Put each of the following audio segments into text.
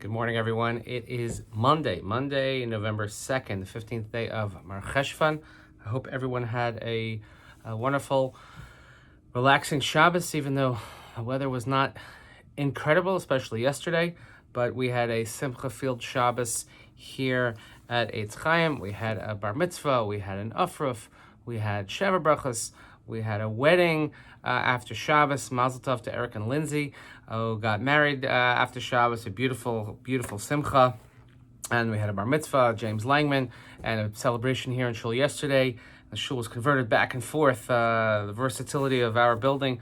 Good morning, everyone. It is Monday, November 2nd, the 15th day of Mar Cheshvan. I hope everyone had a wonderful, relaxing Shabbos, even though the weather was not incredible, especially yesterday. But we had a Simcha-filled Shabbos here at Eitz Chaim. We had a bar mitzvah, we had an ufruf, we had Sheva Brachos, we had a wedding after Shabbos. Mazal tov to Eric and Lindsay, who got married after Shabbos. A beautiful, beautiful simcha. And we had a bar mitzvah, James Langman, and a celebration here in Shul yesterday. The shul was converted back and forth. The versatility of our building.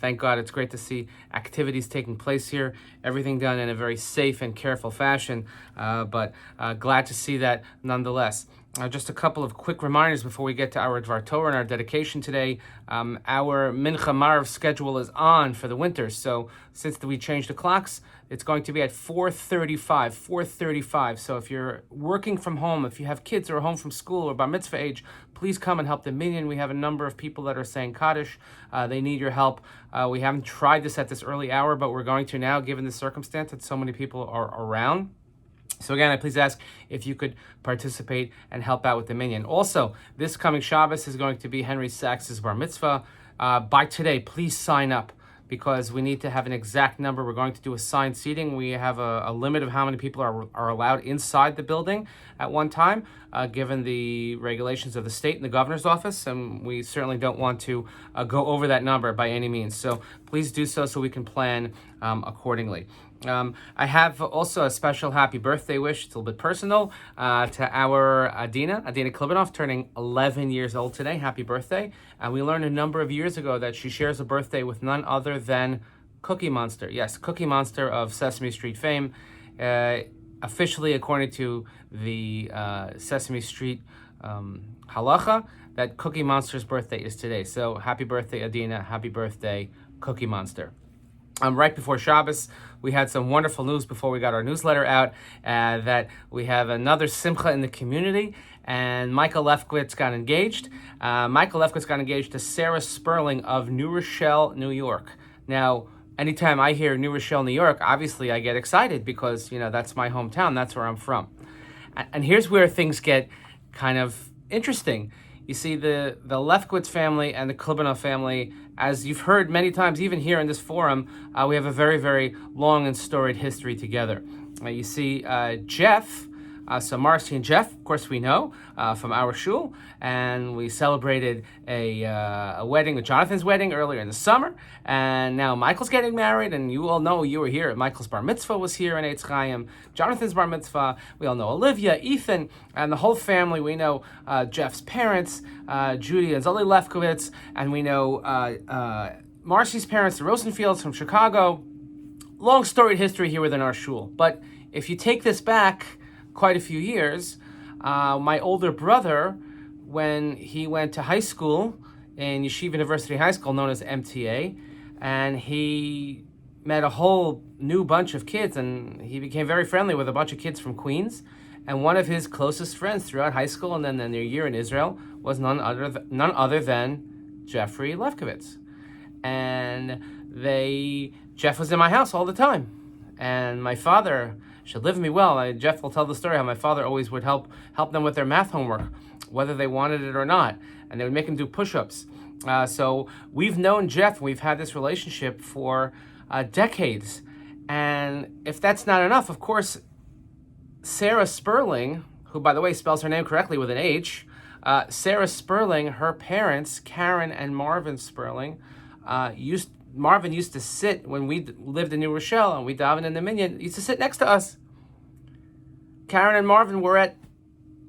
Thank God, it's great to see activities taking place here. Everything done in a very safe and careful fashion, but glad to see that nonetheless. Just a couple of quick reminders before we get to our Dvar Torah and our dedication today. Our Mincha Marav schedule is on for the winter, so since we changed the clocks, it's going to be at 4:35. So if you're working from home, if you have kids who are home from school or bar mitzvah age, please come and help the minyan. We have a number of people that are saying Kaddish. They need your help. We haven't tried this at this early hour, but we're going to now, given the circumstance that so many people are around. So again, I please ask if you could participate and help out with the minyan. Also, this coming Shabbos is going to be Henry Sachs's bar mitzvah. By today, please sign up, because we need to have an exact number. We're going to do assigned seating. We have a limit of how many people are allowed inside the building at one time, given the regulations of the state and the governor's office, and we certainly don't want to go over that number by any means. So please do so we can plan accordingly. I have also a special happy birthday wish. It's a little bit personal to our Adina Klibanov, turning 11 years old today. Happy birthday. And we learned a number of years ago that she shares a birthday with none other than Cookie Monster. Yes, Cookie Monster of Sesame Street fame. Officially, according to the Sesame Street halacha, that Cookie Monster's birthday is today. So happy birthday, Adina. Happy birthday, Cookie Monster. Right before Shabbos, we had some wonderful news before we got our newsletter out, that we have another simcha in the community, and Michael Lefkovits got engaged. Michael Lefkovits got engaged to Sarah Sperling of New Rochelle, New York. Now, anytime I hear New Rochelle, New York, obviously I get excited because, that's my hometown, that's where I'm from. And here's where things get kind of interesting. You see, the Lefkovits family and the Klibanov family, as you've heard many times, even here in this forum, we have a very, very long and storied history together. You see, Jeff, so Marcy and Jeff, of course we know from our shul, and we celebrated a wedding, Jonathan's wedding, earlier in the summer, and now Michael's getting married, and you all know you were here. Michael's bar mitzvah was here in Eitz Chaim, Jonathan's bar mitzvah. We all know Olivia, Ethan, and the whole family. We know Jeff's parents, Judy and Zoli Lefkovits, and we know Marcy's parents, the Rosenfields from Chicago. Long storied history here within our shul. But if you take this back quite a few years, my older brother, when he went to high school in Yeshiva University High School, known as MTA, and he met a whole new bunch of kids, and he became very friendly with a bunch of kids from Queens. And one of his closest friends throughout high school and then their year in Israel was none other than Jeffrey Lefkovits. And Jeff was in my house all the time. And my father should live me well. Jeff will tell the story how my father always would help them with their math homework, whether they wanted it or not, and they would make him do push-ups. So we've known Jeff, and we've had this relationship for decades. And if that's not enough, of course, Sarah Sperling, who, by the way, spells her name correctly with an H, Sarah Sperling, her parents, Karen and Marvin Sperling, Marvin used to sit, when we lived in New Rochelle and we davened in the minyan, used to sit next to us. Karen and Marvin were at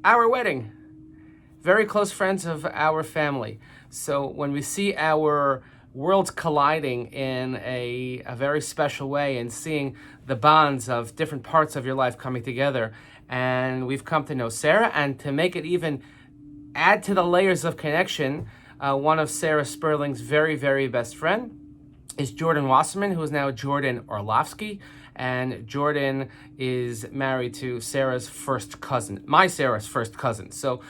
our wedding. Very close friends of our family. So when we see our worlds colliding in a very special way and seeing the bonds of different parts of your life coming together, and we've come to know Sarah, and to make it even add to the layers of connection, one of Sarah Sperling's very, very best friend is Jordan Wasserman, who is now Jordan Orlovsky. And Jordan is married to Sarah's first cousin, Sarah's first cousin. So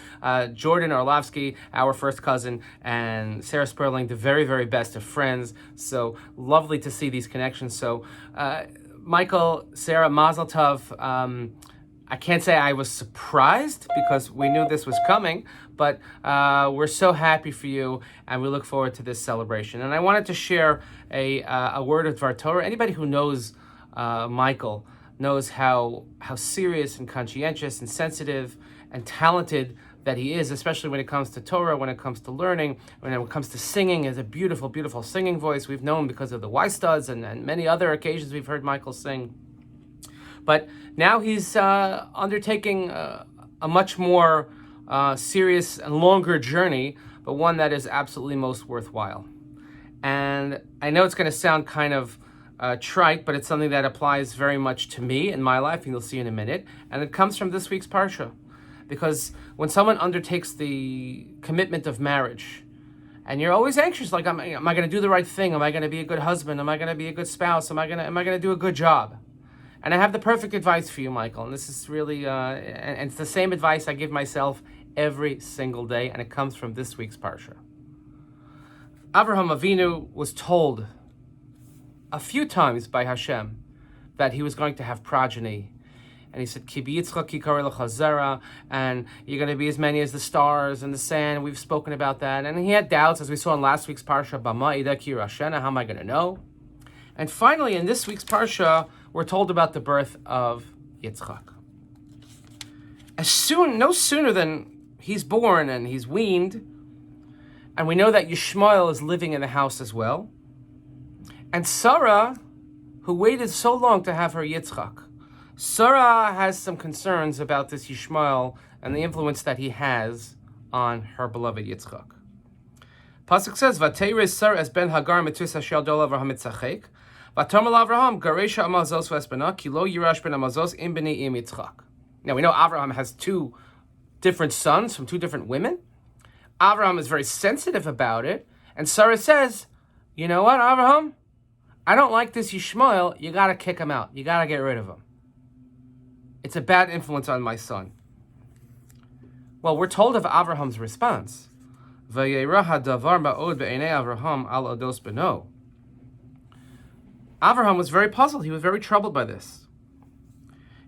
Jordan Orlovsky, our first cousin, and Sarah Sperling, the very, very best of friends. So lovely to see these connections. So Michael, Sarah, Mazal Tov. I can't say I was surprised because we knew this was coming, but we're so happy for you, and we look forward to this celebration. And I wanted to share a word of Dvar Torah. Anybody who knows Michael knows how serious and conscientious and sensitive and talented that he is, especially when it comes to Torah, when it comes to learning, when it comes to singing. He has a beautiful, beautiful singing voice. We've known because of the Y Studs and many other occasions we've heard Michael sing. But now he's undertaking a much more serious and longer journey, but one that is absolutely most worthwhile. And I know it's going to sound kind of trite, but it's something that applies very much to me in my life, and you'll see in a minute. And it comes from this week's Parsha. Because when someone undertakes the commitment of marriage, and you're always anxious, like, am I going to do the right thing? Am I going to be a good husband? Am I going to be a good spouse? Am I going to do a good job? And I have the perfect advice for you, Michael. And this is really, and it's the same advice I give myself every single day, and it comes from this week's Parsha. Avraham Avinu was told a few times by Hashem that he was going to have progeny. And he said, Ki b'Yitzchak yikarei lecha zera, and you're going to be as many as the stars and the sand. We've spoken about that. And he had doubts, as we saw in last week's Parsha, Bama ida ki rashena, how am I going to know? And finally, in this week's Parsha, we're told about the birth of Yitzchak. No sooner than he's born and he's weaned, and we know that Yishmael is living in the house as well. And Sarah, who waited so long to have her Yitzchak, Sarah has some concerns about this Yishmael and the influence that he has on her beloved Yitzchak. Pasuk says, "Vateiris Sarah es ben Hagar mitus hashel dol Avraham mitzachek, v'tamar Avraham garesha amazos v'espana ki lo yirash ben amazos im b'ni im Yitzchak." Now we know Avraham has two different sons from two different women. Avraham is very sensitive about it, and Sarah says, "You know what, Avraham? I don't like this Yishmael. You got to kick him out. You got to get rid of him. It's a bad influence on my son." Well, we're told of Avraham's response. Vayera hadavar ma'od be'enei Avraham al odos beno. Avraham was very puzzled. He was very troubled by this.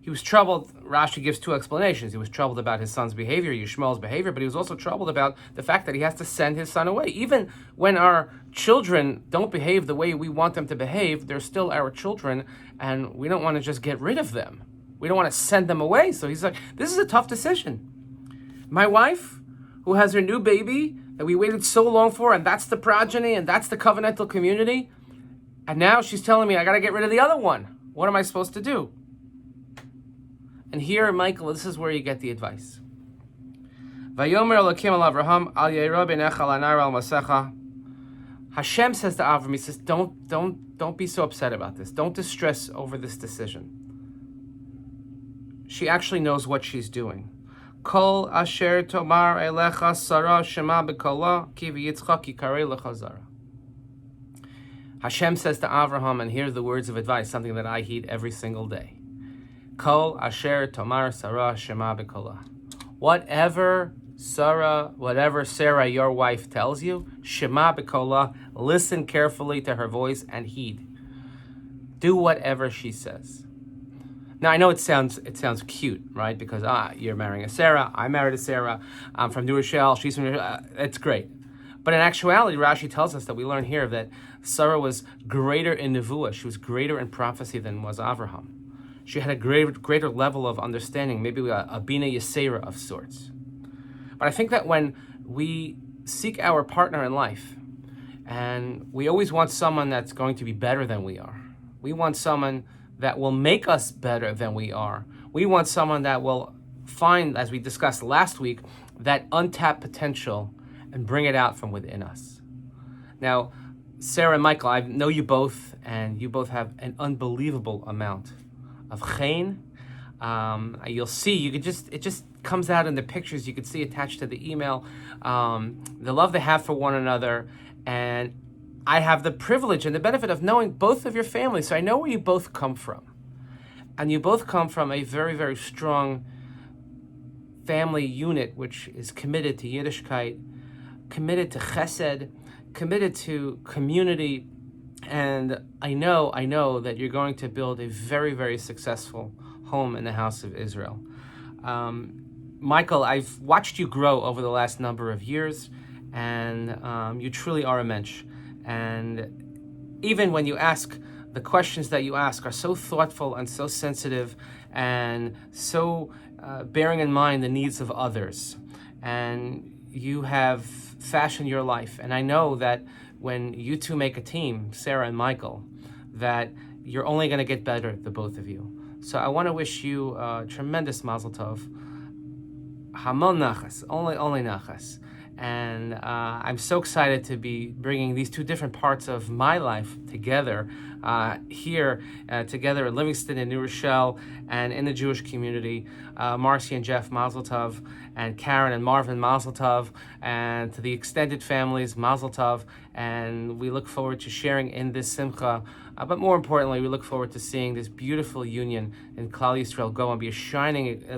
He was troubled. Rashi gives two explanations. He was troubled about his son's behavior, Yishmael's behavior, but he was also troubled about the fact that he has to send his son away. Even when our children don't behave the way we want them to behave, they're still our children, and we don't want to just get rid of them. We don't want to send them away. So he's like, this is a tough decision. My wife, who has her new baby that we waited so long for, and that's the progeny, and that's the covenantal community, and now she's telling me I got to get rid of the other one. What am I supposed to do? And here, Michael, this is where you get the advice. Vayomer Elokim al Avraham al yeira b'necha lanar al masecha. Hashem says to Avram, he says, don't be so upset about this. Don't distress over this decision. She actually knows what she's doing. Kol asher tomar elecha Sarah shema b'kola ki v'yitzchak yikarei lecha zara. Hashem says to Avraham, and here's the words of advice, something that I heed every single day. Kol asher tomar Sarah shema b'kola. Whatever Sarah, your wife, tells you, shema b'kola, listen carefully to her voice and heed. Do whatever she says. Now, I know it sounds cute, right? Because you're marrying a Sarah, I married a Sarah, I'm from New Rochelle, she's from New Rochelle, it's great. But in actuality, Rashi tells us that we learn here that Sarah was greater in Nevuah, she was greater in prophecy than was Avraham. She had a greater level of understanding, maybe a Bina Yisera of sorts. But I think that when we seek our partner in life, and we always want someone that's going to be better than we are, we want someone that will make us better than we are. We want someone that will find, as we discussed last week, that untapped potential and bring it out from within us. Now, Sarah and Michael, I know you both, and you both have an unbelievable amount of chen. You'll see, it just comes out in the pictures you can see attached to the email. The love they have for one another, and I have the privilege and the benefit of knowing both of your families, so I know where you both come from. And you both come from a very, very strong family unit, which is committed to Yiddishkeit, committed to chesed, committed to community, And I know that you're going to build a very, very successful home in the house of Israel. Michael, I've watched you grow over the last number of years, and you truly are a mensch. And even when you ask, the questions that you ask are so thoughtful and so sensitive and so bearing in mind the needs of others. And you have fashioned your life. And I know that when you two make a team, Sarah and Michael, that you're only going to get better, the both of you. So I want to wish you tremendous Mazel Tov. Hamon nachas, only nachas. And I'm so excited to be bringing these two different parts of my life together here, together in Livingston and New Rochelle and in the Jewish community. Marcy and Jeff, Mazel Tov, and Karen and Marvin, Mazel Tov, and to the extended families, Mazel Tov. And we look forward to sharing in this simcha. But more importantly, we look forward to seeing this beautiful union in Klal Yisrael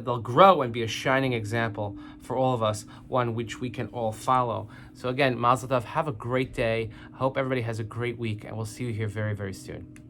they'll grow and be a shining example for all of us, one which we can all follow. So again, Mazel Tov, have a great day. I hope everybody has a great week, and we'll see you here very, very soon.